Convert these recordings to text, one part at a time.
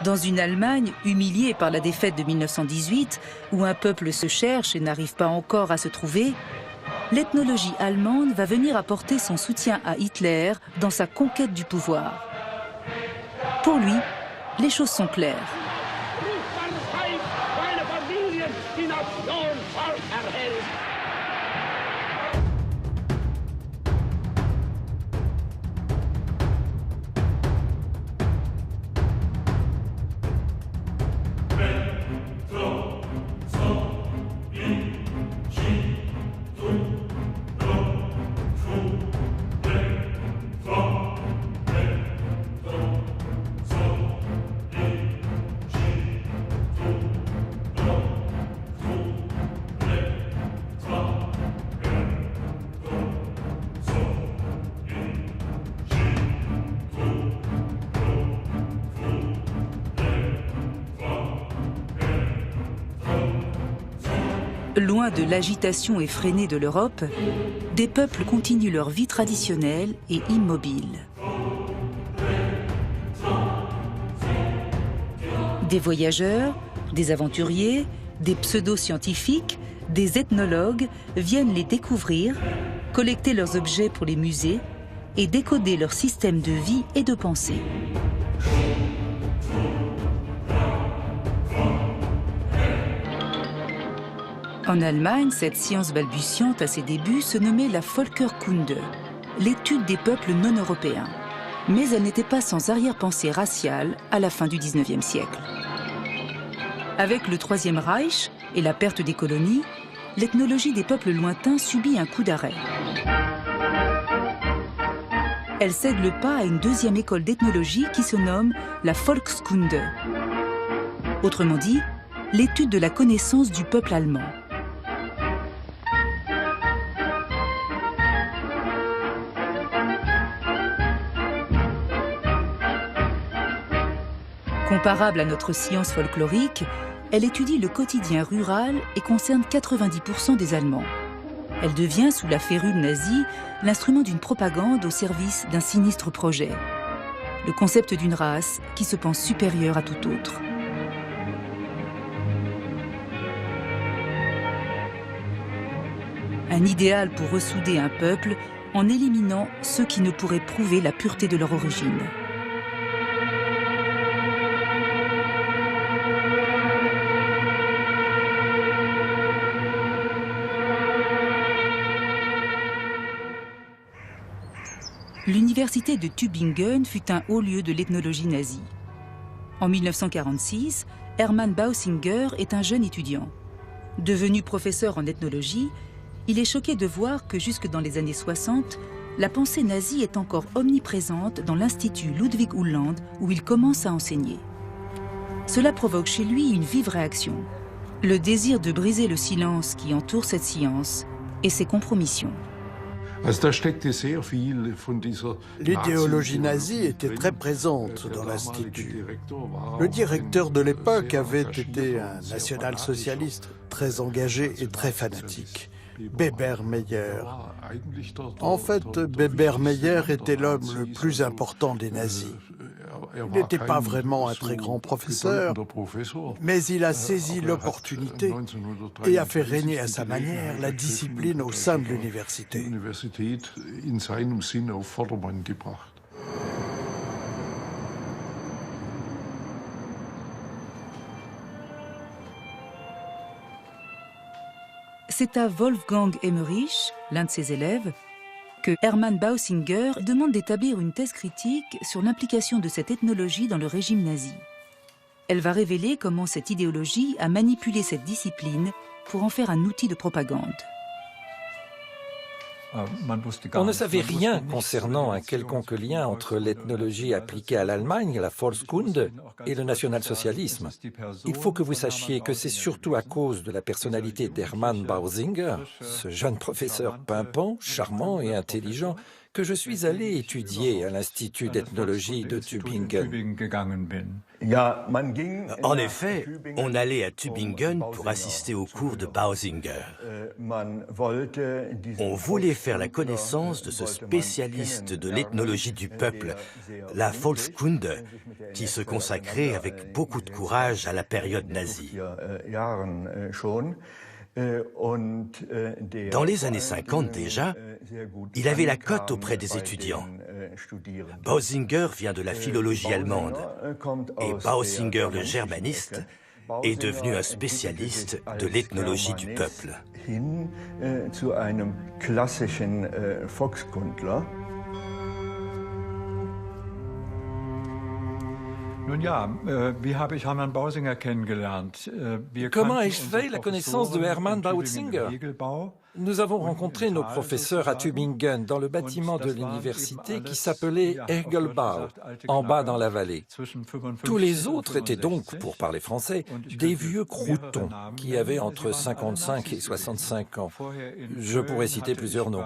Dans une Allemagne humiliée par la défaite de 1918, où un peuple se cherche et n'arrive pas encore à se trouver, l'ethnologie allemande va venir apporter son soutien à Hitler dans sa conquête du pouvoir. Pour lui, les choses sont claires. Loin de l'agitation effrénée de l'Europe, des peuples continuent leur vie traditionnelle et immobile. Des voyageurs, des aventuriers, des pseudo-scientifiques, des ethnologues viennent les découvrir, collecter leurs objets pour les musées et décoder leur système de vie et de pensée. En Allemagne, cette science balbutiante à ses débuts se nommait la Völkerkunde, l'étude des peuples non européens. Mais elle n'était pas sans arrière-pensée raciale à la fin du XIXe siècle. Avec le Troisième Reich et la perte des colonies, l'ethnologie des peuples lointains subit un coup d'arrêt. Elle cède le pas à une deuxième école d'ethnologie qui se nomme la Volkskunde. Autrement dit, l'étude de la connaissance du peuple allemand. Comparable à notre science folklorique, elle étudie le quotidien rural et concerne 90% des Allemands. Elle devient, sous la férule nazie, l'instrument d'une propagande au service d'un sinistre projet. Le concept d'une race qui se pense supérieure à tout autre. Un idéal pour ressouder un peuple en éliminant ceux qui ne pourraient prouver la pureté de leur origine. L'université de Tübingen fut un haut lieu de l'ethnologie nazie. En 1946, Hermann Bausinger est un jeune étudiant. Devenu professeur en ethnologie, il est choqué de voir que jusque dans les années 60, la pensée nazie est encore omniprésente dans l'Institut Ludwig Uhland où il commence à enseigner. Cela provoque chez lui une vive réaction, le désir de briser le silence qui entoure cette science et ses compromissions. L'idéologie nazie était très présente dans l'Institut. Le directeur de l'époque avait été un national-socialiste très engagé et très fanatique, Beber-Meyer. En fait, Beber-Meyer était l'homme le plus important des nazis. Il n'était pas vraiment un très grand professeur, mais il a saisi l'opportunité et a fait régner à sa manière la discipline au sein de l'université. C'est à Wolfgang Emmerich, l'un de ses élèves, que Hermann Bausinger demande d'établir une thèse critique sur l'implication de cette ethnologie dans le régime nazi. Elle va révéler comment cette idéologie a manipulé cette discipline pour en faire un outil de propagande. On ne savait rien concernant un quelconque lien entre l'ethnologie appliquée à l'Allemagne, la Volkskunde, et le national-socialisme. Il faut que vous sachiez que c'est surtout à cause de la personnalité d'Hermann Bausinger, ce jeune professeur pimpant, charmant et intelligent, que je suis allé étudier à l'Institut d'ethnologie de Tübingen. En effet, on allait à Tübingen pour assister aux cours de Bausinger. On voulait faire la connaissance de ce spécialiste de l'ethnologie du peuple, la Volkskunde, qui se consacrait avec beaucoup de courage à la période nazie. Dans les années 50 déjà, il avait la cote auprès des étudiants. Bausinger vient de la philologie allemande et Bausinger, le germaniste, est devenu un spécialiste de l'ethnologie du peuple. Comment ai-je fait la connaissance de Hermann Bausinger? Nous avons rencontré nos professeurs à Tübingen dans le bâtiment de l'université qui s'appelait Hergelbau, en bas dans la vallée. Tous les autres étaient donc, pour parler français, des vieux croutons qui avaient entre 55 et 65 ans. Je pourrais citer plusieurs noms.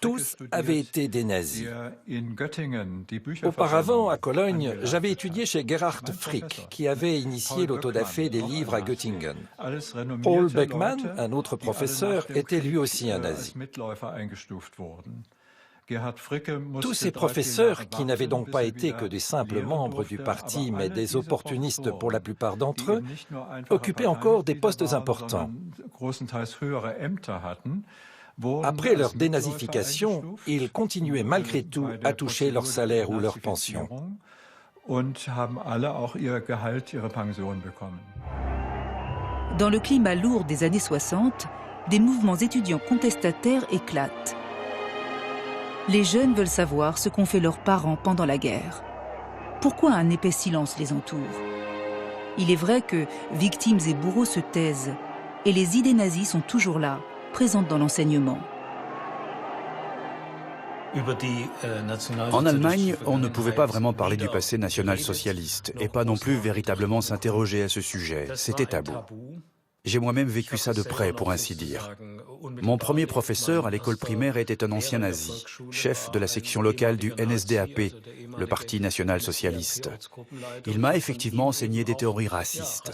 Tous avaient été des nazis. Auparavant, à Cologne, j'avais étudié chez Gerhard Frick, qui avait initié l'autodafé des livres à Göttingen. Paul Beckmann, un autre professeur, était lui aussi un nazi. Tous ces professeurs, qui n'avaient donc pas été que des simples membres du parti, mais des opportunistes pour la plupart d'entre eux, occupaient encore des postes importants. Après leur dénazification, ils continuaient malgré tout à toucher leur salaire ou leur pension. Dans le climat lourd des années 60, des mouvements étudiants contestataires éclatent. Les jeunes veulent savoir ce qu'ont fait leurs parents pendant la guerre. Pourquoi un épais silence les entoure? Il est vrai que victimes et bourreaux se taisent, et les idées nazies sont toujours là, présentes dans l'enseignement. En Allemagne, on ne pouvait pas vraiment parler du passé national-socialiste et pas non plus véritablement s'interroger à ce sujet. C'était tabou. J'ai moi-même vécu ça de près, pour ainsi dire. Mon premier professeur à l'école primaire était un ancien nazi, chef de la section locale du NSDAP, le Parti national-socialiste. Il m'a effectivement enseigné des théories racistes.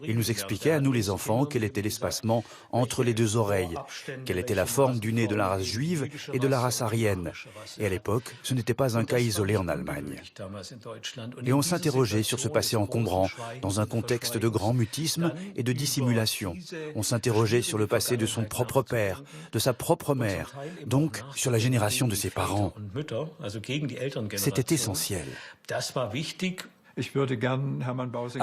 Il nous expliquait à nous les enfants quel était l'espacement entre les deux oreilles, quelle était la forme du nez de la race juive et de la race aryenne. Et à l'époque, ce n'était pas un cas isolé en Allemagne. Et on s'interrogeait sur ce passé encombrant, dans un contexte de grand mutisme et de dissimulation. On s'interrogeait sur le passé de son propre père, de sa propre mère, donc sur la génération de ses parents. C'était essentiel. À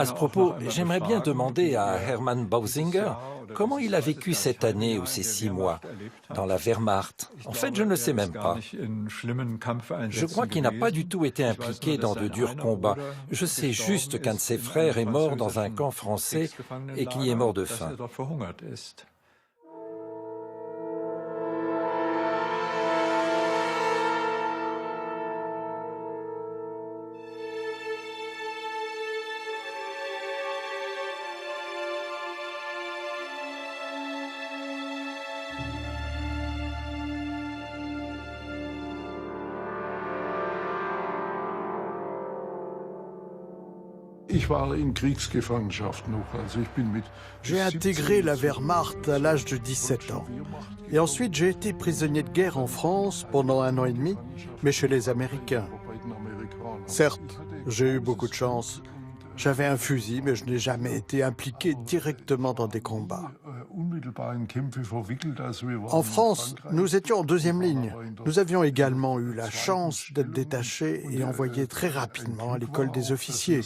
ce propos, j'aimerais bien demander à Hermann Bausinger comment il a vécu cette année ou ces 6 mois dans la Wehrmacht. En fait, je ne le sais même pas. Je crois qu'il n'a pas du tout été impliqué dans de durs combats. Je sais juste qu'un de ses frères est mort dans un camp français et qu'il y est mort de faim. J'ai intégré la Wehrmacht à l'âge de 17 ans. Et ensuite, j'ai été prisonnier de guerre en France pendant 1 an et demi, mais chez les Américains. Certes, j'ai eu beaucoup de chance. J'avais un fusil, mais je n'ai jamais été impliqué directement dans des combats. En France, nous étions en 2e ligne. Nous avions également eu la chance d'être détachés et envoyés très rapidement à l'école des officiers.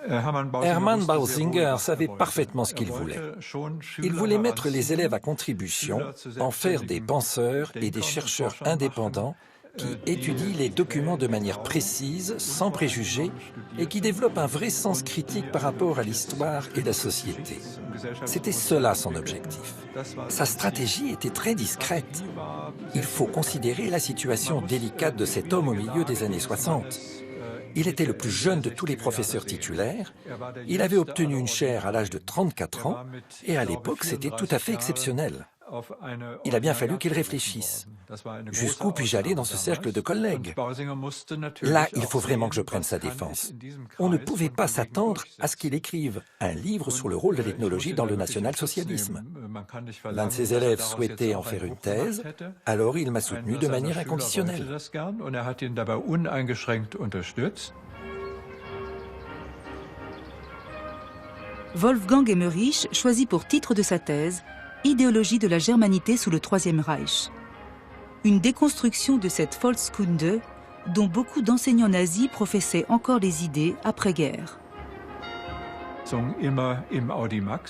Hermann Bausinger savait parfaitement ce qu'il voulait. Il voulait mettre les élèves à contribution, en faire des penseurs et des chercheurs indépendants qui étudient les documents de manière précise, sans préjugés, et qui développent un vrai sens critique par rapport à l'histoire et la société. C'était cela son objectif. Sa stratégie était très discrète. Il faut considérer la situation délicate de cet homme au milieu des années 60. Il était le plus jeune de tous les professeurs titulaires, il avait obtenu une chaire à l'âge de 34 ans, et à l'époque c'était tout à fait exceptionnel. Il a bien fallu qu'il réfléchisse. Jusqu'où puis-je aller dans ce cercle de collègues? Là, il faut vraiment que je prenne sa défense. On ne pouvait pas s'attendre à ce qu'il écrive un livre sur le rôle de l'ethnologie dans le national-socialisme. L'un de ses élèves souhaitait en faire une thèse, alors il m'a soutenu de manière inconditionnelle. Wolfgang Emmerich choisit pour titre de sa thèse « Idéologie de la germanité sous le Troisième Reich ». Une déconstruction de cette Volkskunde dont beaucoup d'enseignants nazis professaient encore les idées après-guerre.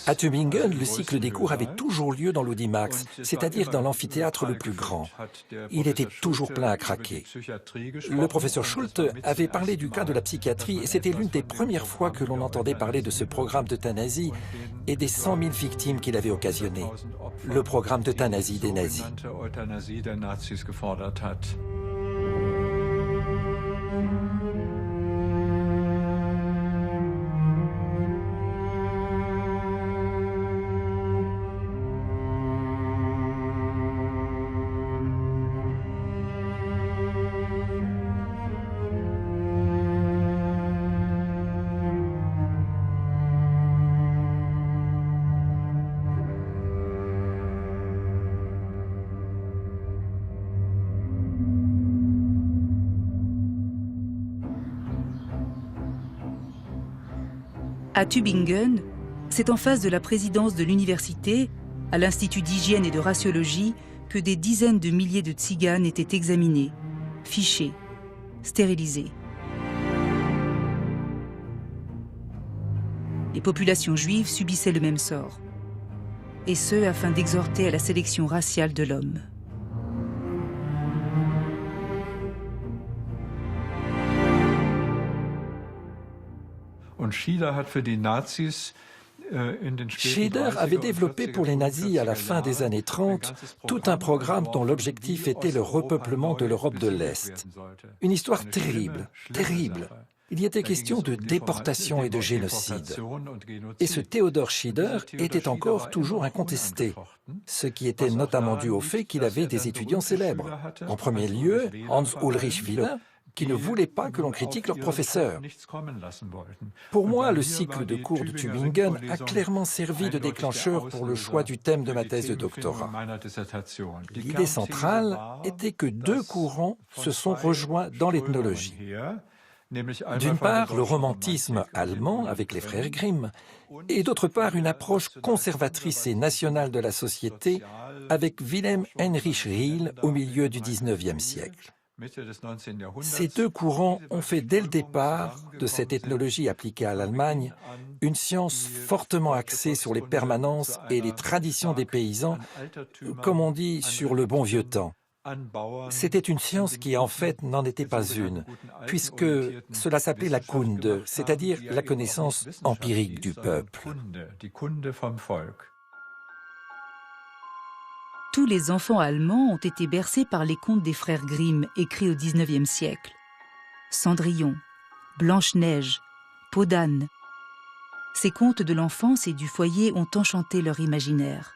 À Tübingen, le cycle des cours avait toujours lieu dans l'Audimax, c'est-à-dire dans l'amphithéâtre le plus grand. Il était toujours plein à craquer. Le professeur Schulte avait parlé du cas de la psychiatrie et c'était l'une des premières fois que l'on entendait parler de ce programme d'euthanasie et des 100 000 victimes qu'il avait occasionnées. Le programme d'euthanasie des nazis. À Tübingen, c'est en face de la présidence de l'université, à l'Institut d'hygiène et de raciologie, que des dizaines de milliers de tziganes étaient examinés, fichés, stérilisés. Les populations juives subissaient le même sort, et ce afin d'exhorter à la sélection raciale de l'homme. Schieder avait développé pour les nazis à la fin des années 30 tout un programme dont l'objectif était le repeuplement de l'Europe de l'Est. Une histoire terrible, terrible. Il y était question de déportation et de génocide. Et ce Theodor Schieder était encore toujours incontesté, ce qui était notamment dû au fait qu'il avait des étudiants célèbres. En premier lieu, Hans Ulrich Willer, qui ne voulaient pas que l'on critique leurs professeurs. Pour moi, le cycle de cours de Tübingen a clairement servi de déclencheur pour le choix du thème de ma thèse de doctorat. L'idée centrale était que deux courants se sont rejoints dans l'ethnologie. D'une part, le romantisme allemand avec les frères Grimm, et d'autre part, une approche conservatrice et nationale de la société avec Wilhelm Heinrich Riehl au milieu du XIXe siècle. Ces deux courants ont fait dès le départ de cette ethnologie appliquée à l'Allemagne une science fortement axée sur les permanences et les traditions des paysans, comme on dit sur le bon vieux temps. C'était une science qui en fait n'en était pas une, puisque cela s'appelait la Kunde, c'est-à-dire la connaissance empirique du peuple. Tous les enfants allemands ont été bercés par les contes des frères Grimm écrits au XIXe siècle. Cendrillon, Blanche-Neige, Peau d'âne. Ces contes de l'enfance et du foyer ont enchanté leur imaginaire.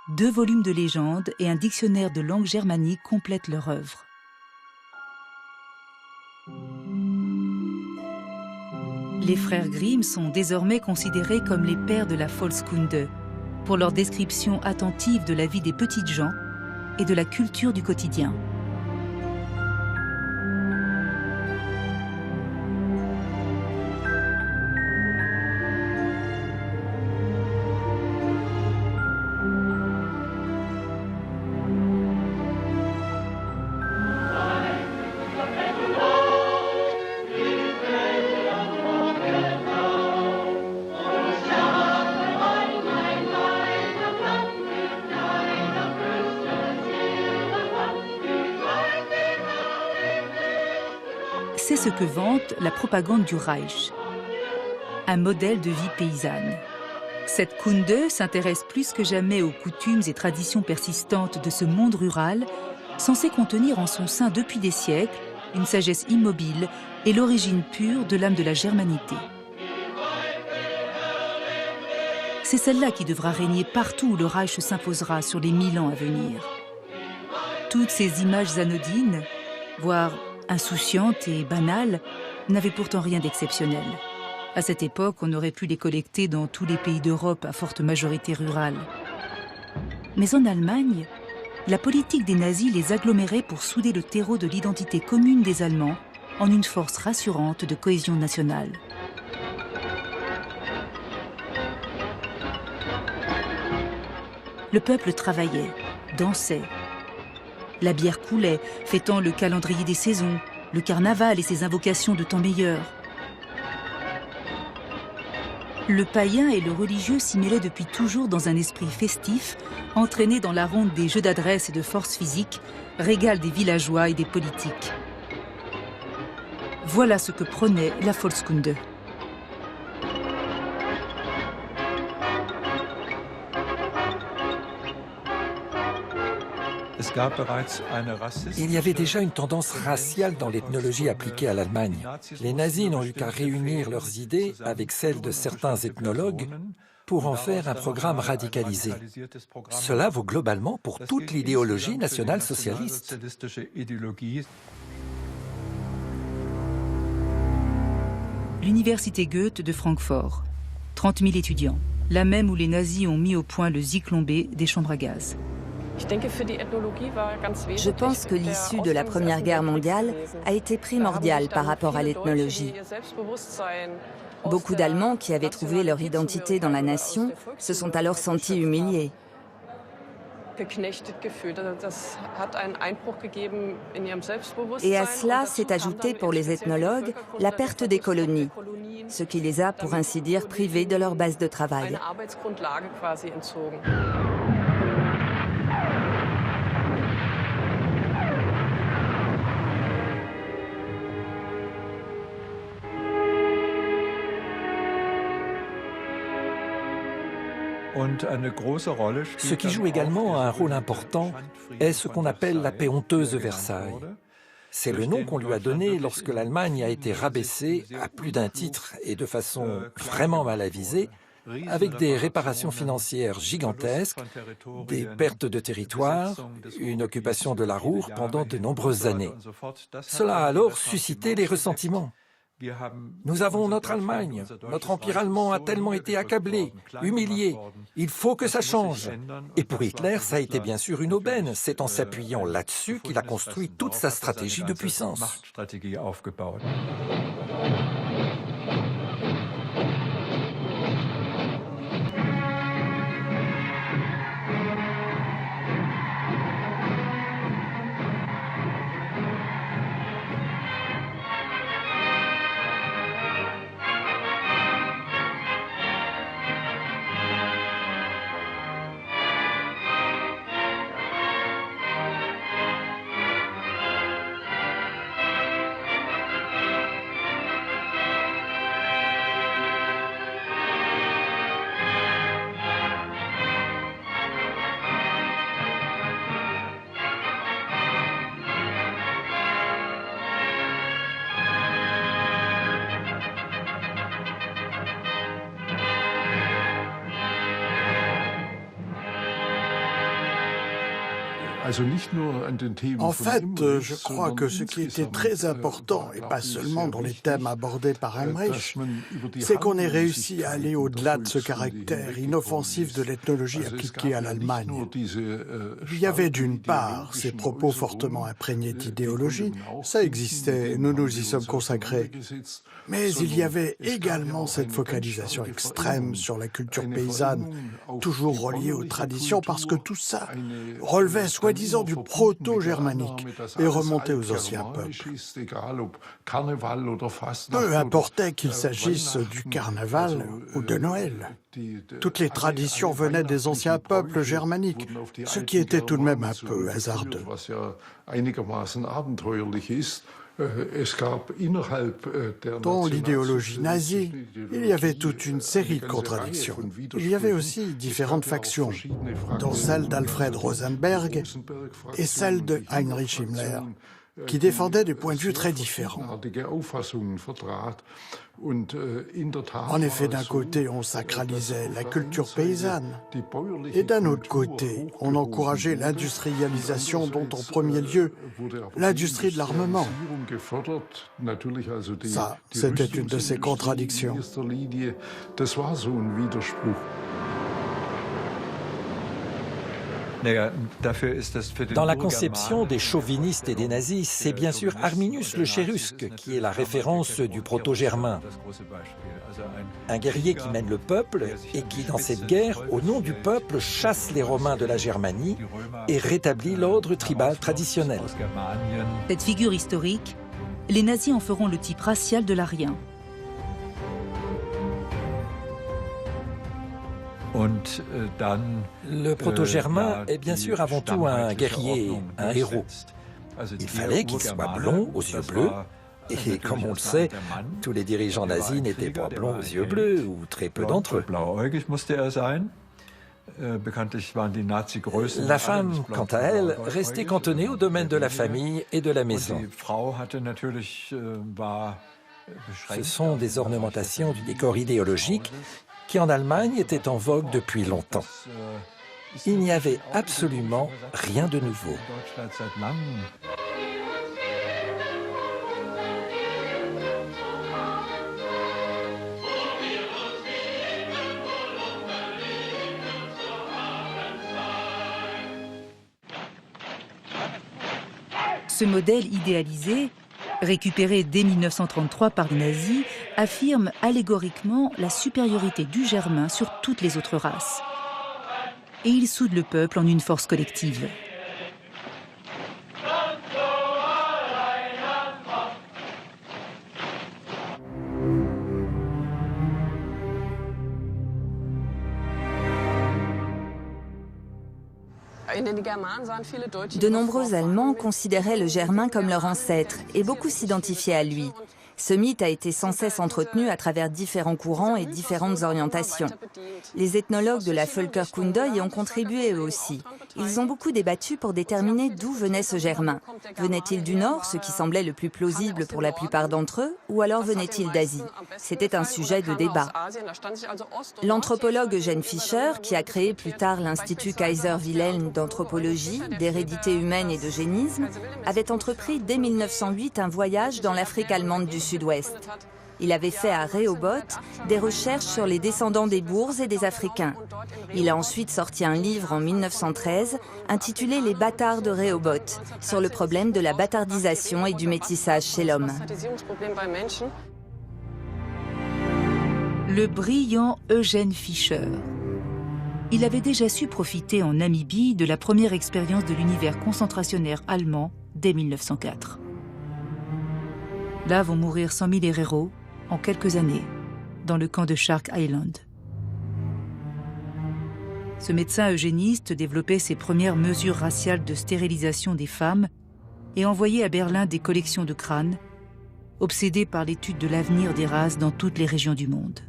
2 volumes de légendes et un dictionnaire de langue germanique complètent leur œuvre. Les frères Grimm sont désormais considérés comme les pères de la Volkskunde, pour leur description attentive de la vie des petites gens et de la culture du quotidien. C'est ce que vante la propagande du Reich, un modèle de vie paysanne. Cette Kunde s'intéresse plus que jamais aux coutumes et traditions persistantes de ce monde rural, censé contenir en son sein depuis des siècles une sagesse immobile et l'origine pure de l'âme de la germanité. C'est celle-là qui devra régner partout où le Reich s'imposera sur les 1000 ans à venir. Toutes ces images anodines, voire insouciantes et banales, n'avaient pourtant rien d'exceptionnel. À cette époque, on aurait pu les collecter dans tous les pays d'Europe à forte majorité rurale. Mais en Allemagne, la politique des nazis les agglomérait pour souder le terreau de l'identité commune des Allemands en une force rassurante de cohésion nationale. Le peuple travaillait, dansait. La bière coulait, fêtant le calendrier des saisons, le carnaval et ses invocations de temps meilleurs. Le païen et le religieux s'y mêlaient depuis toujours dans un esprit festif, entraîné dans la ronde des jeux d'adresse et de force physique, régal des villageois et des politiques. Voilà ce que prônait la Volkskunde. Il y avait déjà une tendance raciale dans l'ethnologie appliquée à l'Allemagne. Les nazis n'ont eu qu'à réunir leurs idées avec celles de certains ethnologues pour en faire un programme radicalisé. Cela vaut globalement pour toute l'idéologie nationale-socialiste. L'université Goethe de Francfort. 30 000 étudiants. La même où les nazis ont mis au point le Zyklon B des chambres à gaz. Je pense que l'issue de la Première Guerre mondiale a été primordiale par rapport à l'ethnologie. Beaucoup d'Allemands qui avaient trouvé leur identité dans la nation se sont alors sentis humiliés. Et à cela s'est ajouté pour les ethnologues la perte des colonies, ce qui les a, pour ainsi dire, privés de leur base de travail. Ce qui joue également un rôle important est ce qu'on appelle la paix honteuse de Versailles. C'est le nom qu'on lui a donné lorsque l'Allemagne a été rabaissée à plus d'un titre et de façon vraiment mal avisée, avec des réparations financières gigantesques, des pertes de territoire, une occupation de la Ruhr pendant de nombreuses années. Cela a alors suscité les ressentiments. Nous avons notre Allemagne, notre empire allemand a tellement été accablé, humilié, il faut que ça change. Et pour Hitler, ça a été bien sûr une aubaine, c'est en s'appuyant là-dessus qu'il a construit toute sa stratégie de puissance. En fait, je crois que ce qui était très important, et pas seulement dans les thèmes abordés par Heinrich, c'est qu'on ait réussi à aller au-delà de ce caractère inoffensif de l'ethnologie appliquée à l'Allemagne. Il y avait d'une part ces propos fortement imprégnés d'idéologie, ça existait, nous nous y sommes consacrés. Mais il y avait également cette focalisation extrême sur la culture paysanne, toujours reliée aux traditions, parce que tout ça relevait soi-disant du proto-germanique et remontait aux anciens peuples. Peu importait qu'il s'agisse du carnaval ou de Noël. Toutes les traditions venaient des anciens peuples germaniques, ce qui était tout de même un peu hasardeux. Dans l'idéologie nazie, il y avait toute une série de contradictions. Il y avait aussi différentes factions, dont celle d'Alfred Rosenberg et celle de Heinrich Himmler. qui défendaient des points de vue très différents. En effet, d'un côté, on sacralisait la culture paysanne, et d'un autre côté, on encourageait l'industrialisation dont, en premier lieu, l'industrie de l'armement. Ça, c'était une de ces contradictions. Dans la conception des chauvinistes et des nazis, c'est bien sûr Arminius le Chérusque qui est la référence du proto-germain. Un guerrier qui mène le peuple et qui, dans cette guerre, au nom du peuple, chasse les Romains de la Germanie et rétablit l'ordre tribal traditionnel. Cette figure historique, les nazis en feront le type racial de l'Arien. Le proto-germain est bien sûr avant tout un guerrier, un héros. Il fallait qu'il soit blond aux yeux bleus, et comme on le sait, tous les dirigeants nazis n'étaient pas blonds aux yeux bleus, ou très peu d'entre eux. La femme, quant à elle, restait cantonnée au domaine de la famille et de la maison. Ce sont des ornementations du décor idéologique qui en Allemagne était en vogue depuis longtemps. Il n'y avait absolument rien de nouveau. Ce modèle idéalisé, récupéré dès 1933 par les nazis, affirme allégoriquement la supériorité du Germain sur toutes les autres races. Et il soude le peuple en une force collective. De nombreux Allemands considéraient le Germain comme leur ancêtre et beaucoup s'identifiaient à lui. Ce mythe a été sans cesse entretenu à travers différents courants et différentes orientations. Les ethnologues de la Völkerkunde y ont contribué eux aussi. Ils ont beaucoup débattu pour déterminer d'où venait ce Germain. Venait-il du Nord, ce qui semblait le plus plausible pour la plupart d'entre eux, ou alors venait-il d'Asie? C'était un sujet de débat. L'anthropologue Eugène Fischer, qui a créé plus tard l'Institut Kaiser Wilhelm d'anthropologie, d'hérédité humaine et d'eugénisme, avait entrepris dès 1908 un voyage dans l'Afrique allemande du Sud-Ouest. Il avait fait à Rehoboth des recherches sur les descendants des Boers et des Africains. Il a ensuite sorti un livre en 1913 intitulé « Les bâtards de Rehoboth » sur le problème de la bâtardisation et du métissage chez l'homme. Le brillant Eugène Fischer. Il avait déjà su profiter en Namibie de la première expérience de l'univers concentrationnaire allemand dès 1904. Là vont mourir 100 000 héros en quelques années, dans le camp de Shark Island. Ce médecin eugéniste développait ses premières mesures raciales de stérilisation des femmes et envoyait à Berlin des collections de crânes, obsédé par l'étude de l'avenir des races dans toutes les régions du monde.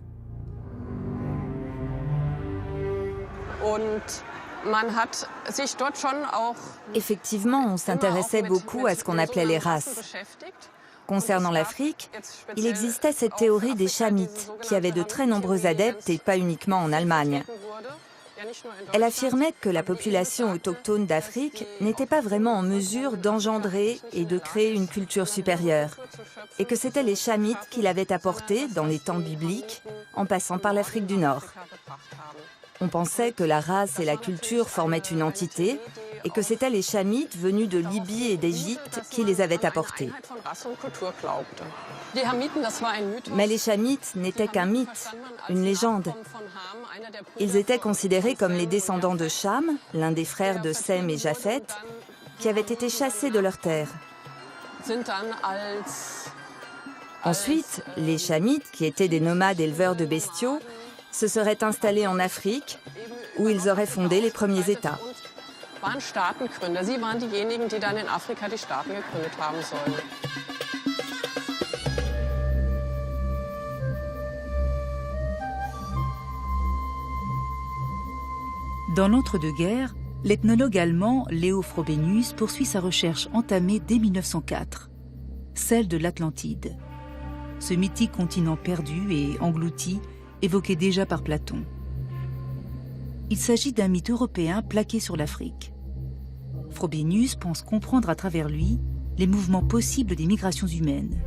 Effectivement, on s'intéressait beaucoup à ce qu'on appelait les races. Concernant l'Afrique, il existait cette théorie des Chamites, qui avait de très nombreux adeptes et pas uniquement en Allemagne. Elle affirmait que la population autochtone d'Afrique n'était pas vraiment en mesure d'engendrer et de créer une culture supérieure, et que c'était les Chamites qui l'avaient apportée dans les temps bibliques, en passant par l'Afrique du Nord. On pensait que la race et la culture formaient une entité, et que c'étaient les Chamites venus de Libye et d'Égypte qui les avaient apportés. Mais les Chamites n'étaient qu'un mythe, une légende. Ils étaient considérés comme les descendants de Cham, l'un des frères de Sem et Japhet, qui avaient été chassés de leur terre. Ensuite, les Chamites, qui étaient des nomades éleveurs de bestiaux, se seraient installés en Afrique, où ils auraient fondé les premiers États. Dans l'entre-deux-guerres, L'ethnologue allemand Leo Frobenius poursuit sa recherche entamée dès 1904, celle de l'Atlantide. Ce mythique continent perdu et englouti, évoqué déjà par Platon. Il s'agit d'un mythe européen plaqué sur l'Afrique. Frobenius pense comprendre à travers lui les mouvements possibles des migrations humaines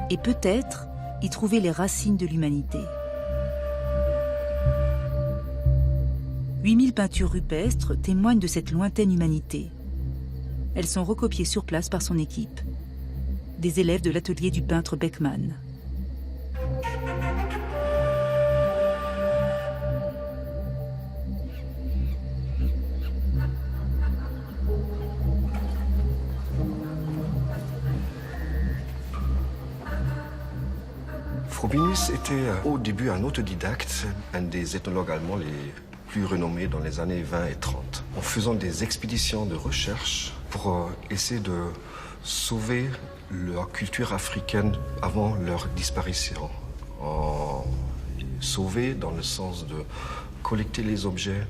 et peut-être y trouver les racines de l'humanité. 8000 peintures rupestres témoignent de cette lointaine humanité. Elles sont recopiées sur place par son équipe, des élèves de l'atelier du peintre Beckmann. Frobenius était au début un autodidacte, un des ethnologues allemands les plus renommés dans les années 20 et 30, en faisant des expéditions de recherche pour essayer de sauver leur culture africaine avant leur disparition. Sauver dans le sens de collecter les objets,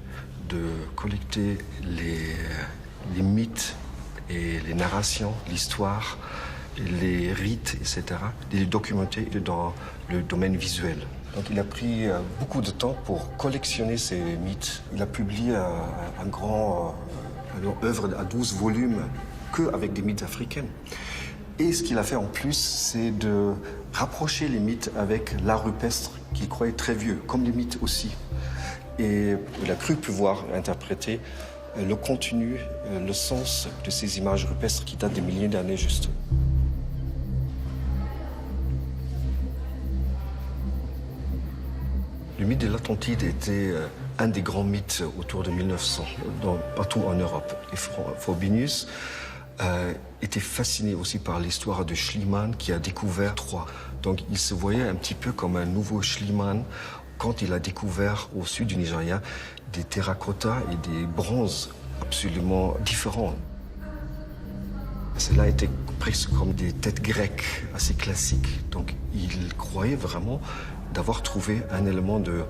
de collecter les mythes et les narrations, l'histoire, les rites, etc., de les documenter dans le domaine visuel. Donc il a pris beaucoup de temps pour collectionner ces mythes. Il a publié une œuvre à 12 volumes qu'avec des mythes africains. Et ce qu'il a fait en plus, c'est de rapprocher les mythes avec l'art rupestre qu'il croyait très vieux, comme les mythes aussi. Et il a cru pouvoir interpréter le contenu, le sens de ces images rupestres qui datent des milliers d'années juste. Le mythe de l'Atlantide était un des grands mythes autour de 1900, partout en Europe. Et Frobenius était fasciné aussi par l'histoire de Schliemann qui a découvert Troie. Donc il se voyait un petit peu comme un nouveau Schliemann quand il a découvert au sud du Nigeria des terracottas et des bronzes absolument différents. Cela était presque comme des têtes grecques assez classiques. Donc il croyait vraiment d'avoir trouvé un élément de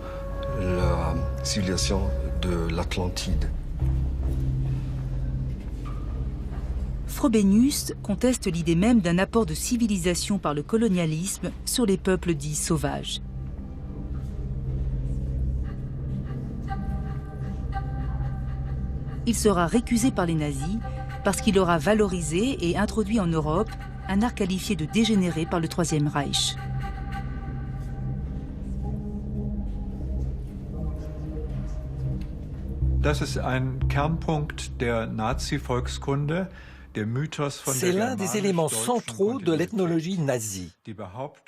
la civilisation de l'Atlantide. Frobenius conteste l'idée même d'un apport de civilisation par le colonialisme sur les peuples dits sauvages. Il sera récusé par les nazis parce qu'il aura valorisé et introduit en Europe un art qualifié de dégénéré par le Troisième Reich. Das ist ein Kernpunkt der Nazi-Volkskunde. C'est l'un des éléments centraux de l'ethnologie nazie,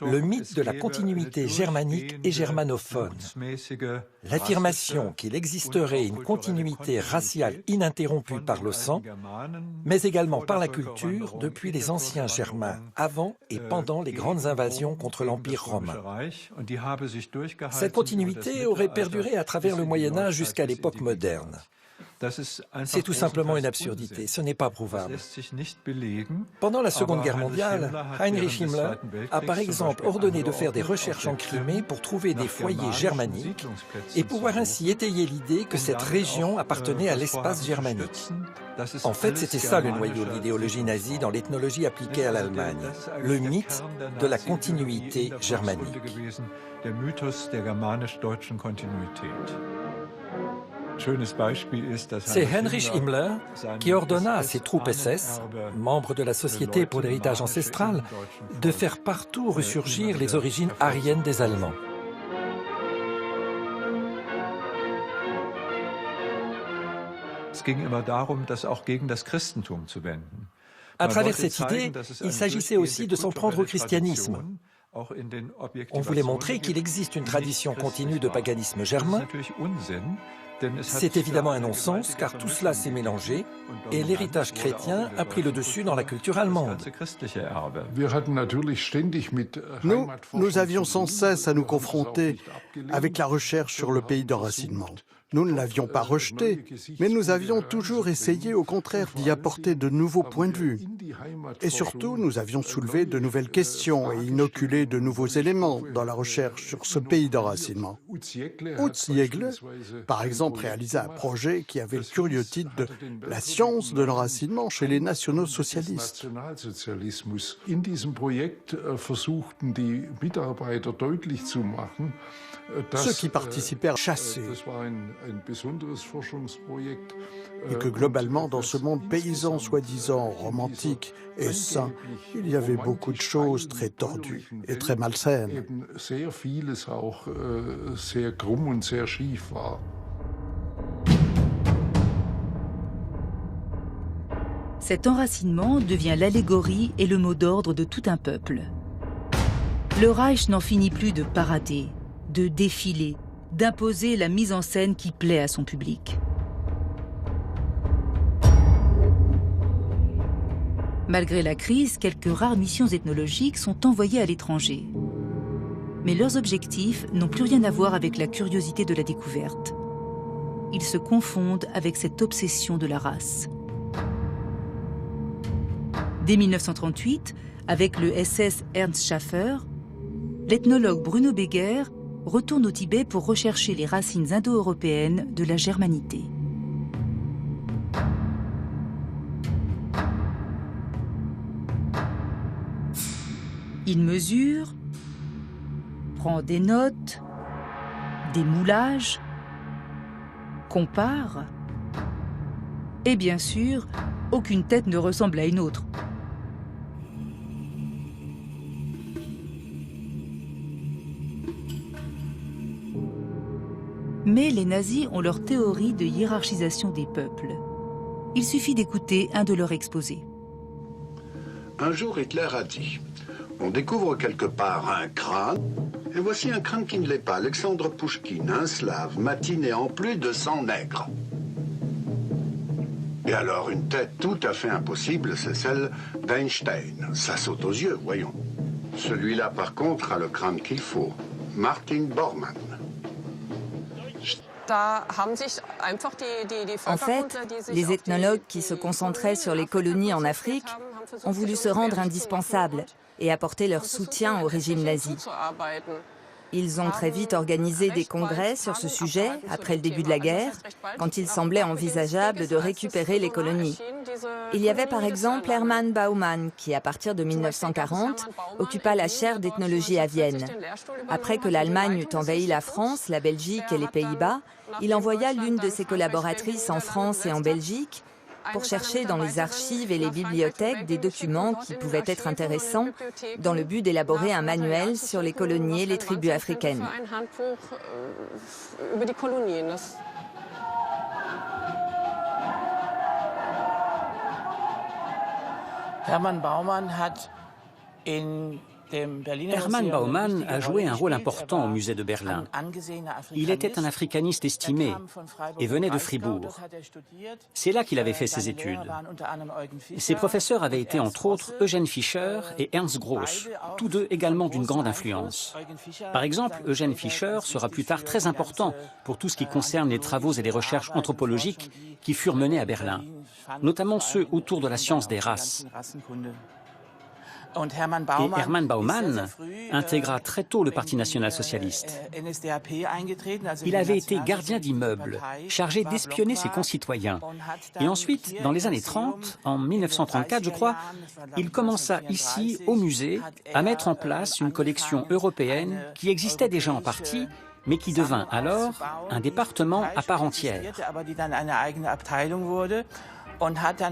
le mythe de la continuité germanique et germanophone. L'affirmation qu'il existerait une continuité raciale ininterrompue par le sang, mais également par la culture depuis les anciens Germains, avant et pendant les grandes invasions contre l'Empire romain. Cette continuité aurait perduré à travers le Moyen-Âge jusqu'à l'époque moderne. C'est tout simplement une absurdité, ce n'est pas prouvable. Pendant la Seconde Guerre mondiale, Heinrich Himmler a par exemple ordonné de faire des recherches en Crimée pour trouver des foyers germaniques et pouvoir ainsi étayer l'idée que cette région appartenait à l'espace germanique. En fait, c'était ça le noyau de l'idéologie nazie dans l'ethnologie appliquée à l'Allemagne, le mythe de la continuité germanique. C'est Heinrich Himmler qui ordonna à ses troupes SS, membres de la Société pour l'héritage ancestral, de faire partout ressurgir les origines aryennes des Allemands. À travers cette idée, il s'agissait aussi de s'en prendre au christianisme. On voulait montrer qu'il existe une tradition continue de paganisme germain. C'est évidemment un non-sens, car tout cela s'est mélangé et l'héritage chrétien a pris le dessus dans la culture allemande. Nous avions sans cesse à nous confronter avec la recherche sur le pays d'enracinement. Nous ne l'avions pas rejeté, mais nous avions toujours essayé au contraire d'y apporter de nouveaux points de vue. Et surtout, nous avions soulevé de nouvelles questions et inoculé de nouveaux éléments dans la recherche sur ce pays d'enracinement. Utz-Jegle, par exemple, réalisa un projet qui avait le curieux titre de « La science de l'enracinement chez les nationaux socialistes ». In diesem Projekt versuchten die Mitarbeiter deutlich zu machen, Ceux qui participèrent chassaient et que globalement, dans ce monde paysan soi-disant romantique et sain, il y avait beaucoup de choses très tordues et très malsaines. Cet enracinement devient l'allégorie et le mot d'ordre de tout un peuple. Le Reich n'en finit plus de parader, de défiler, d'imposer la mise en scène qui plaît à son public. Malgré la crise, quelques rares missions ethnologiques sont envoyées à l'étranger. Mais leurs objectifs n'ont plus rien à voir avec la curiosité de la découverte. Ils se confondent avec cette obsession de la race. Dès 1938, avec le SS Ernst Schaffer, l'ethnologue Bruno Beger retourne au Tibet pour rechercher les racines indo-européennes de la germanité. Il mesure, prend des notes, des moulages, compare, et bien sûr, aucune tête ne ressemble à une autre. Mais les nazis ont leur théorie de hiérarchisation des peuples. Il suffit d'écouter un de leurs exposés. Un jour, Hitler a dit « On découvre quelque part un crâne, et voici un crâne qui ne l'est pas. Alexandre Pouchkine, un slave, matine et en plus de sang nègre. » Et alors, une tête tout à fait impossible, c'est celle d'Einstein. Ça saute aux yeux, voyons. Celui-là, par contre, a le crâne qu'il faut. Martin Bormann. En fait, les ethnologues qui se concentraient sur les colonies en Afrique ont voulu se rendre indispensables et apporter leur soutien au régime nazi. Ils ont très vite organisé des congrès sur ce sujet après le début de la guerre, quand il semblait envisageable de récupérer les colonies. Il y avait par exemple Hermann Baumann, qui à partir de 1940 occupa la chaire d'ethnologie à Vienne. Après que l'Allemagne eut envahi la France, la Belgique et les Pays-Bas, il envoya l'une de ses collaboratrices en France et en Belgique pour chercher dans les archives et les bibliothèques des documents qui pouvaient être intéressants dans le but d'élaborer un manuel sur les colonies et les tribus africaines. Hermann Baumann a joué un rôle important au musée de Berlin. Il était un africaniste estimé et venait de Fribourg. C'est là qu'il avait fait ses études. Ses professeurs avaient été entre autres Eugen Fischer et Ernst Gross, tous deux également d'une grande influence. Par exemple, Eugen Fischer sera plus tard très important pour tout ce qui concerne les travaux et les recherches anthropologiques qui furent menés à Berlin, notamment ceux autour de la science des races. Et Hermann Baumann intégra très tôt le Parti national-socialiste. Il avait été gardien d'immeubles, chargé d'espionner ses concitoyens. Et ensuite, dans les années 30, en 1934 je crois, il commença ici, au musée, à mettre en place une collection européenne qui existait déjà en partie, mais qui devint alors un département à part entière.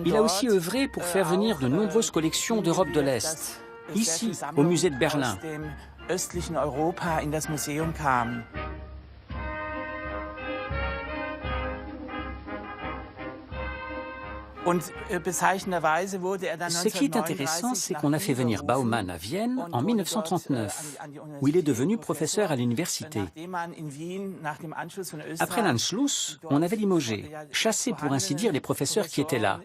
Il a aussi œuvré pour faire venir de nombreuses collections d'Europe de l'Est, ici, au musée de Berlin. Ce qui est intéressant, c'est qu'on a fait venir Baumann à Vienne en 1939, où il est devenu professeur à l'université. Après l'Anschluss, on avait limogé, chassé pour ainsi dire les professeurs qui étaient là.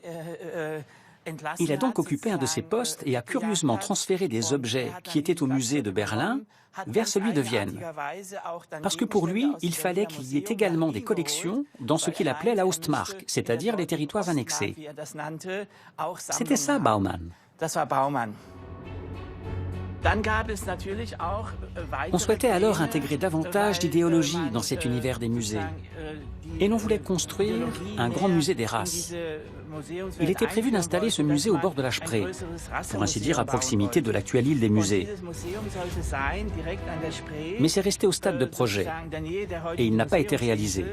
Il a donc occupé un de ces postes et a curieusement transféré des objets qui étaient au musée de Berlin vers celui de Vienne. Parce que pour lui, il fallait qu'il y ait également des collections dans ce qu'il appelait la Ostmark, c'est-à-dire les territoires annexés. C'était ça, Baumann. On souhaitait alors intégrer davantage d'idéologie dans cet univers des musées. Et l'on voulait construire un grand musée des races. Il était prévu d'installer ce musée au bord de la Spree, pour ainsi dire à proximité de l'actuelle île des musées. Mais c'est resté au stade de projet, et il n'a pas été réalisé.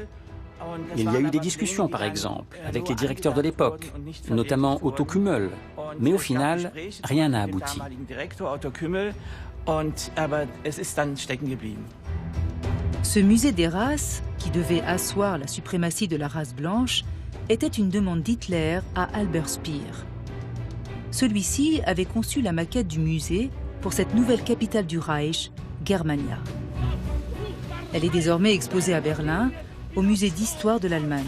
Il y a eu des discussions, par exemple, avec les directeurs de l'époque, notamment Otto Kümmel, mais au final, rien n'a abouti. Ce musée des races, qui devait asseoir la suprématie de la race blanche, était une demande d'Hitler à Albert Speer. Celui-ci avait conçu la maquette du musée pour cette nouvelle capitale du Reich, Germania. Elle est désormais exposée à Berlin, au musée d'histoire de l'Allemagne.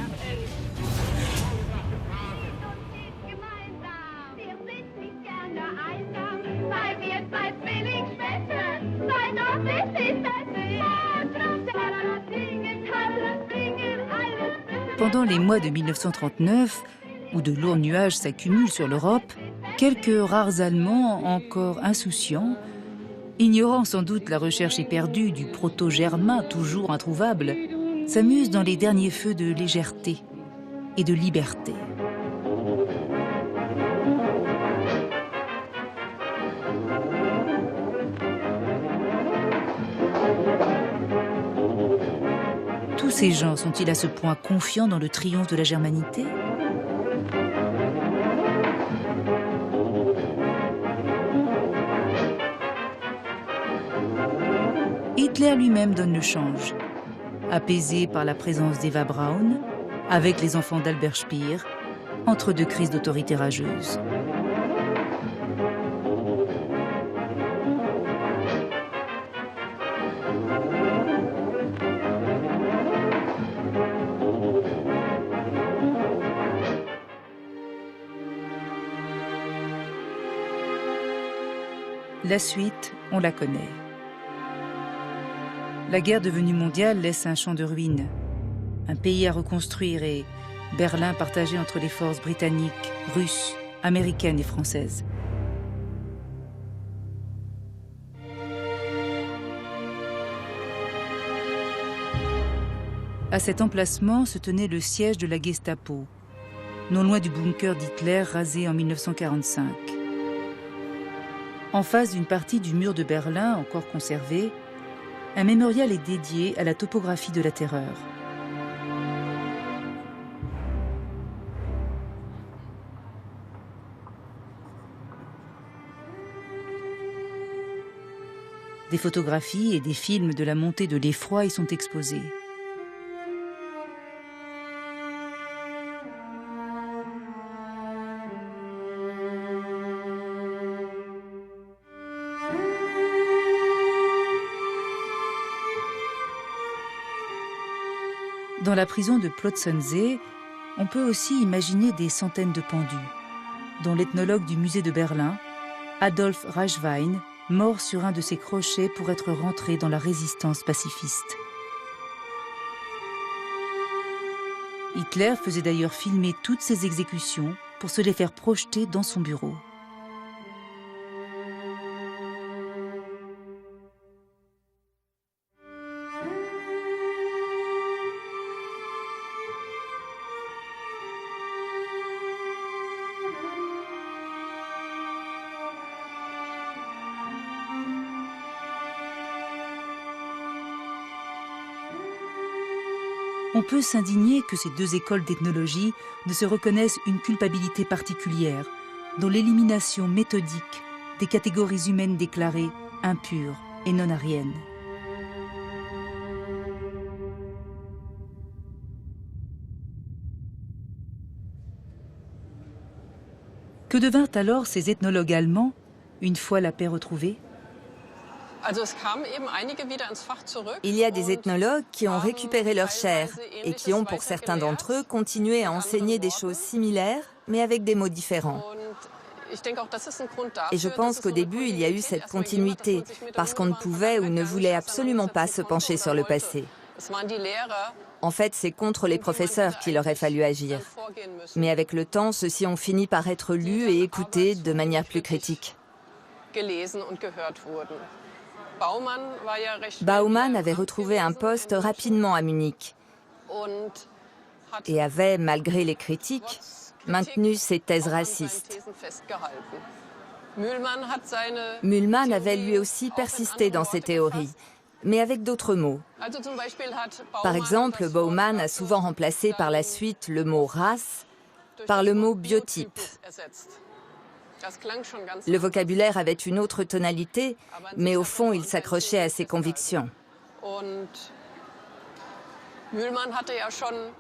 Pendant les mois de 1939, où de lourds nuages s'accumulent sur l'Europe, quelques rares Allemands encore insouciants, ignorant sans doute la recherche éperdue du proto-germain toujours introuvable, s'amusent dans les derniers feux de légèreté et de liberté. Tous ces gens sont-ils à ce point confiants dans le triomphe de la germanité ? Hitler lui-même donne le change. Apaisé par la présence d'Eva Braun, avec les enfants d'Albert Speer, entre deux crises d'autorité rageuse. La suite, on la connaît. La guerre devenue mondiale laisse un champ de ruines, un pays à reconstruire et Berlin partagé entre les forces britanniques, russes, américaines et françaises. À cet emplacement se tenait le siège de la Gestapo, non loin du bunker d'Hitler rasé en 1945. En face d'une partie du mur de Berlin encore conservée, un mémorial est dédié à la topographie de la terreur. Des photographies et des films de la montée de l'effroi y sont exposés. Dans la prison de Plötzensee, on peut aussi imaginer des centaines de pendus, dont l'ethnologue du musée de Berlin, Adolf Reichwein, mort sur un de ses crochets pour être rentré dans la résistance pacifiste. Hitler faisait d'ailleurs filmer toutes ces exécutions pour se les faire projeter dans son bureau. On peut s'indigner que ces deux écoles d'ethnologie ne se reconnaissent une culpabilité particulière, dans l'élimination méthodique des catégories humaines déclarées impures et non ariennes. Que devinrent alors ces ethnologues allemands, une fois la paix retrouvée ? Il y a des ethnologues qui ont récupéré leur chair et qui ont, pour certains d'entre eux, continué à enseigner des choses similaires, mais avec des mots différents. Et je pense qu'au début, il y a eu cette continuité, parce qu'on ne pouvait ou ne voulait absolument pas se pencher sur le passé. En fait, c'est contre les professeurs qu'il aurait fallu agir. Mais avec le temps, ceux-ci ont fini par être lus et écoutés de manière plus critique. Baumann avait retrouvé un poste rapidement à Munich et avait, malgré les critiques, maintenu ses thèses racistes. Mühlmann avait lui aussi persisté dans ses théories, mais avec d'autres mots. Par exemple, Baumann a souvent remplacé par la suite le mot « race » par le mot « biotype ». Le vocabulaire avait une autre tonalité, mais au fond, il s'accrochait à ses convictions.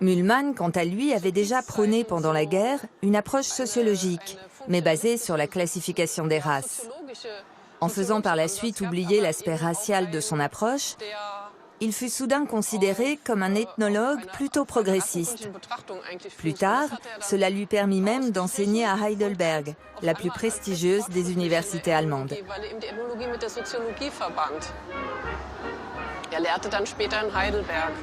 Mühlmann, quant à lui, avait déjà prôné pendant la guerre une approche sociologique, mais basée sur la classification des races. En faisant par la suite oublier l'aspect racial de son approche, il fut soudain considéré comme un ethnologue plutôt progressiste. Plus tard, cela lui permit même d'enseigner à Heidelberg, la plus prestigieuse des universités allemandes. Er lehrte dann später in Heidelberg.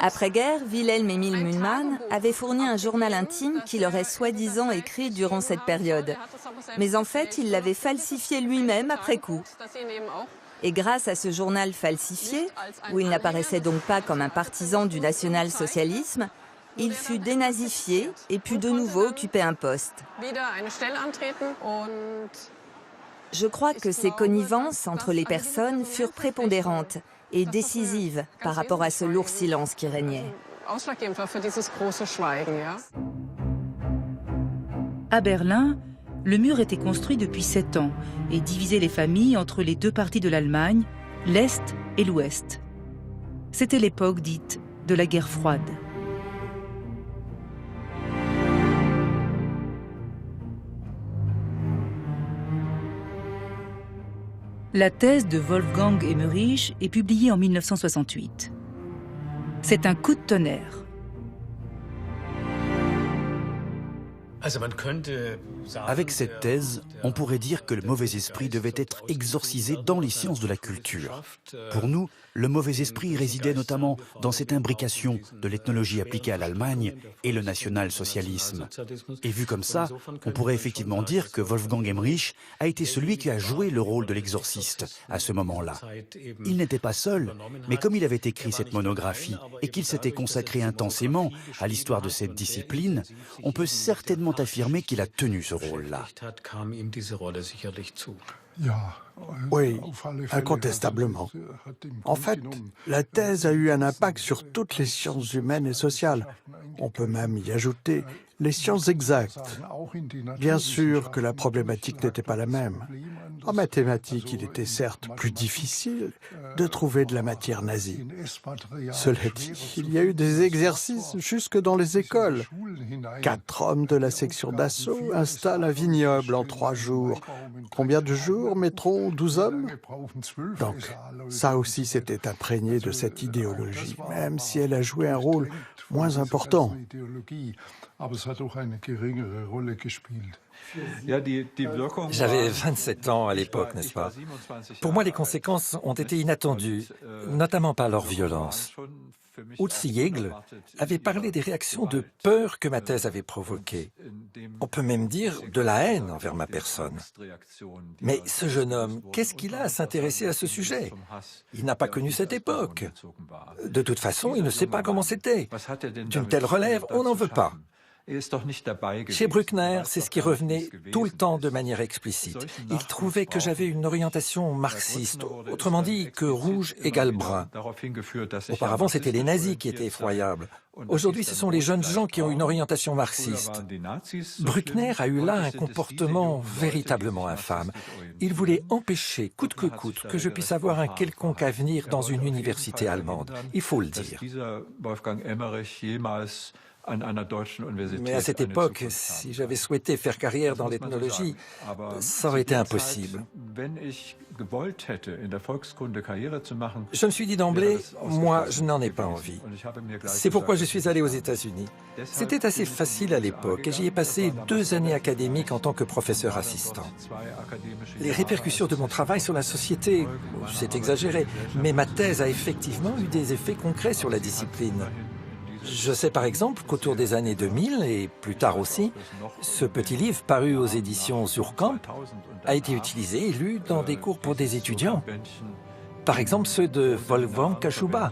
Après-guerre, Wilhelm Emil Mühlmann avait fourni un journal intime qu'il aurait soi-disant écrit durant cette période. Mais en fait, il l'avait falsifié lui-même après coup. Et grâce à ce journal falsifié, où il n'apparaissait donc pas comme un partisan du national-socialisme, il fut dénazifié et put de nouveau occuper un poste. Je crois que ces connivences entre les personnes furent prépondérantes et décisives par rapport à ce lourd silence qui régnait. À Berlin, le mur était construit depuis 7 ans et divisait les familles entre les deux parties de l'Allemagne, l'Est et l'Ouest. C'était l'époque dite de la guerre froide. La thèse de Wolfgang Emmerich est publiée en 1968. C'est un coup de tonnerre. Avec cette thèse, on pourrait dire que le mauvais esprit devait être exorcisé dans les sciences de la culture. Pour nous, le mauvais esprit résidait notamment dans cette imbrication de l'ethnologie appliquée à l'Allemagne et le national-socialisme. Et vu comme ça, on pourrait effectivement dire que Wolfgang Emmerich a été celui qui a joué le rôle de l'exorciste à ce moment-là. Il n'était pas seul, mais comme il avait écrit cette monographie et qu'il s'était consacré intensément à l'histoire de cette discipline, on peut certainement affirmer qu'il a tenu ce rôle-là. Oui, incontestablement. En fait, la thèse a eu un impact sur toutes les sciences humaines et sociales. On peut même y ajouter les sciences exactes. Bien sûr que la problématique n'était pas la même. En mathématiques, il était certes plus difficile de trouver de la matière nazie. Cela dit, il y a eu des exercices jusque dans les écoles. 4 hommes de la section d'assaut installent un vignoble en 3 jours. Combien de jours mettront 12 hommes? Donc, ça aussi s'était imprégné de cette idéologie, même si elle a joué un rôle moins important. J'avais 27 ans à l'époque, n'est-ce pas? Pour moi, les conséquences ont été inattendues, notamment par leur violence. Utsi Jägl avait parlé des réactions de peur que ma thèse avait provoquées. On peut même dire de la haine envers ma personne. Mais ce jeune homme, qu'est-ce qu'il a à s'intéresser à ce sujet? Il n'a pas connu cette époque. De toute façon, il ne sait pas comment c'était. D'une telle relève, on n'en veut pas. Chez Bruckner, c'est ce qui revenait tout le temps de manière explicite. Il trouvait que j'avais une orientation marxiste, autrement dit que rouge égale brun. Auparavant, c'était les nazis qui étaient effroyables. Aujourd'hui, ce sont les jeunes gens qui ont une orientation marxiste. Bruckner a eu là un comportement véritablement infâme. Il voulait empêcher, coûte que je puisse avoir un quelconque avenir dans une université allemande. Il faut le dire. Mais à cette époque, si j'avais souhaité faire carrière dans l'ethnologie, ça aurait été impossible. Je me suis dit d'emblée, moi, je n'en ai pas envie. C'est pourquoi je suis allé aux États-Unis. C'était assez facile à l'époque et j'y ai passé 2 années académiques en tant que professeur assistant. Les répercussions de mon travail sur la société, c'est exagéré, mais ma thèse a effectivement eu des effets concrets sur la discipline. Je sais par exemple qu'autour des années 2000, et plus tard aussi, ce petit livre paru aux éditions Suhrkamp a été utilisé et lu dans des cours pour des étudiants. Par exemple ceux de Wolfgang Kashuba.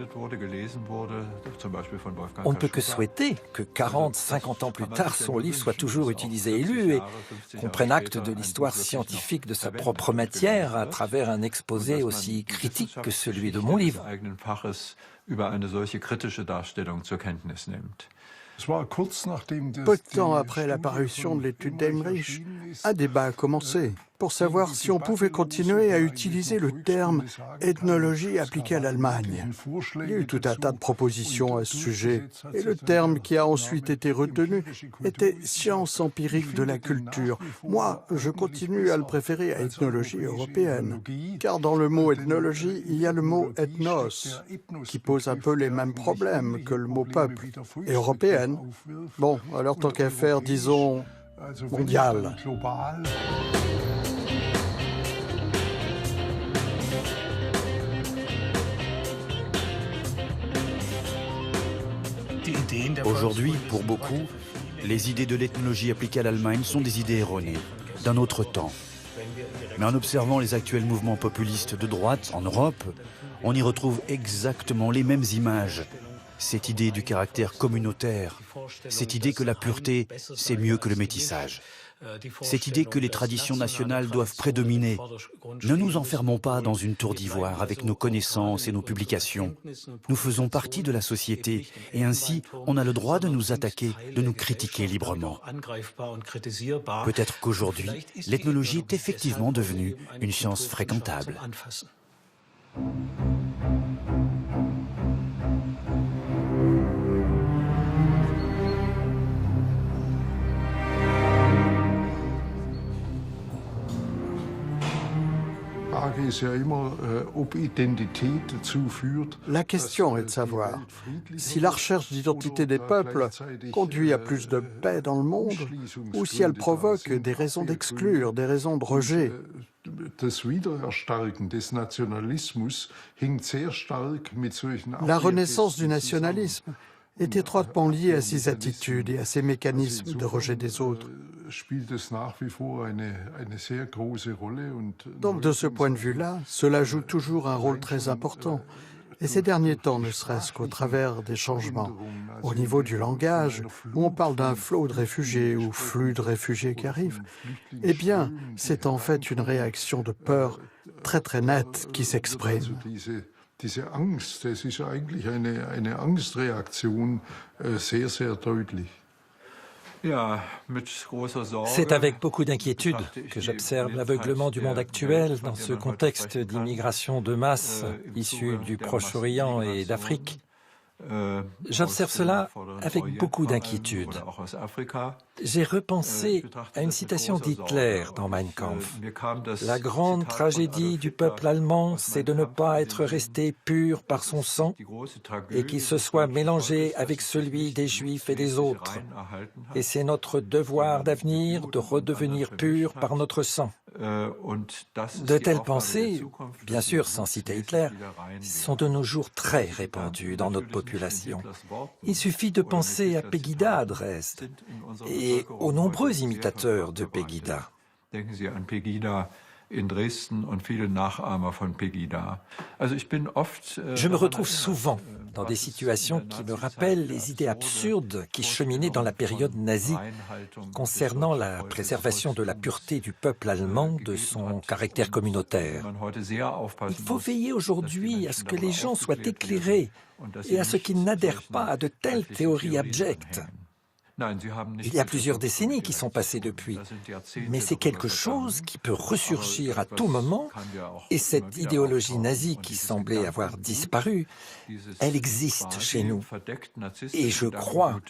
On ne peut que souhaiter que 40, 50 ans plus tard, son livre soit toujours utilisé et lu et qu'on prenne acte de l'histoire scientifique de sa propre matière à travers un exposé aussi critique que celui de mon livre. Peu de temps après la parution de l'étude d'Heinrich, un débat a commencé pour savoir si on pouvait continuer à utiliser le terme « ethnologie appliquée à l'Allemagne ». Il y a eu tout un tas de propositions à ce sujet, et le terme qui a ensuite été retenu était « science empirique de la culture ». Moi, je continue à le préférer à « ethnologie européenne », car dans le mot « ethnologie », il y a le mot « ethnos », qui pose un peu les mêmes problèmes que le mot « peuple ». Et « européenne », bon, alors tant qu'à faire, disons « mondiale ». Aujourd'hui, pour beaucoup, les idées de l'ethnologie appliquée à l'Allemagne sont des idées erronées, d'un autre temps. Mais en observant les actuels mouvements populistes de droite en Europe, on y retrouve exactement les mêmes images. Cette idée du caractère communautaire, cette idée que la pureté, c'est mieux que le métissage. Cette idée que les traditions nationales doivent prédominer. Ne nous enfermons pas dans une tour d'ivoire avec nos connaissances et nos publications. Nous faisons partie de la société et ainsi on a le droit de nous attaquer, de nous critiquer librement. Peut-être qu'aujourd'hui, l'ethnologie est effectivement devenue une science fréquentable. La question est de savoir si la recherche d'identité des peuples conduit à plus de paix dans le monde ou si elle provoque des raisons d'exclure, des raisons de rejet. La renaissance du nationalisme est étroitement liée à ces attitudes et à ces mécanismes de rejet des autres. Donc de ce point de vue-là, cela joue toujours un rôle très important. Et ces derniers temps, ne serait-ce qu'au travers des changements au niveau du langage, où on parle d'un flot de réfugiés ou flux de réfugiés qui arrivent, eh bien, c'est en fait une réaction de peur très très nette qui s'exprime. Diese Angst, das ist eigentlich eine Angstreaktion sehr, sehr deutlich. C'est avec beaucoup d'inquiétude que j'observe l'aveuglement du monde actuel dans ce contexte d'immigration de masse issue du Proche-Orient et d'Afrique. J'observe cela avec beaucoup d'inquiétude. J'ai repensé à une citation d'Hitler dans Mein Kampf. La grande tragédie du peuple allemand, c'est de ne pas être resté pur par son sang et qu'il se soit mélangé avec celui des Juifs et des autres. Et c'est notre devoir d'avenir de redevenir pur par notre sang. De telles pensées, bien sûr sans citer Hitler, sont de nos jours très répandues dans notre population. Il suffit de penser à Pegida à Dresde et aux nombreux imitateurs de Pegida. Je me retrouve souvent dans des situations qui me rappellent les idées absurdes qui cheminaient dans la période nazie concernant la préservation de la pureté du peuple allemand, de son caractère communautaire. Il faut veiller aujourd'hui à ce que les gens soient éclairés et à ce qu'ils n'adhèrent pas à de telles théories abjectes. Il y a plusieurs décennies qui sont passées depuis, mais c'est quelque chose qui peut ressurgir à tout moment, et cette idéologie nazie qui semblait avoir disparu, elle existe chez nous. Et je crois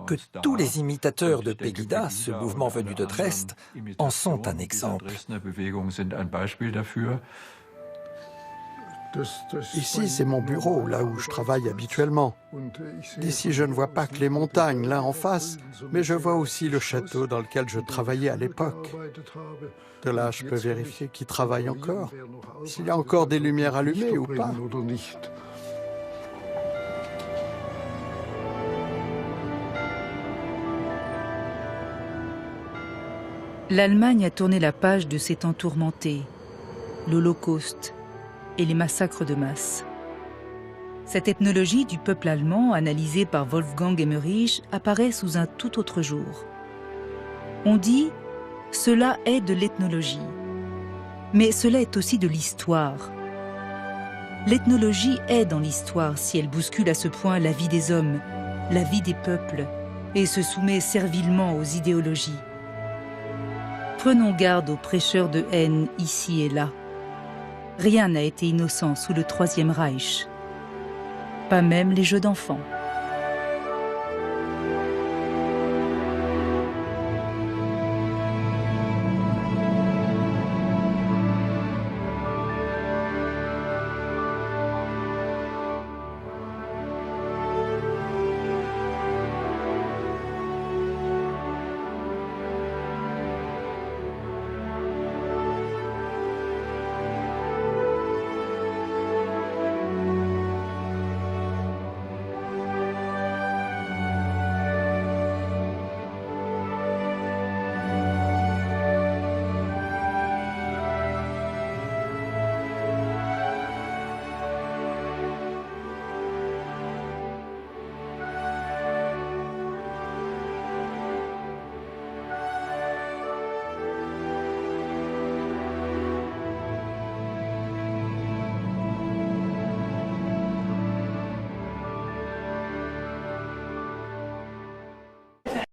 que tous les imitateurs de Pegida, ce mouvement venu de Dresde, en sont un exemple. Ici, c'est mon bureau, là où je travaille habituellement. D'ici, je ne vois pas que les montagnes, là en face, mais je vois aussi le château dans lequel je travaillais à l'époque. De là, je peux vérifier qui travaille encore, s'il y a encore des lumières allumées ou pas. L'Allemagne a tourné la page de ces temps tourmentés, l'Holocauste et les massacres de masse. Cette ethnologie du peuple allemand, analysée par Wolfgang Emmerich, apparaît sous un tout autre jour. On dit « cela est de l'ethnologie », mais cela est aussi de l'histoire. L'ethnologie est dans l'histoire si elle bouscule à ce point la vie des hommes, la vie des peuples, et se soumet servilement aux idéologies. Prenons garde aux prêcheurs de haine ici et là. Rien n'a été innocent sous le Troisième Reich. Pas même les jeux d'enfants.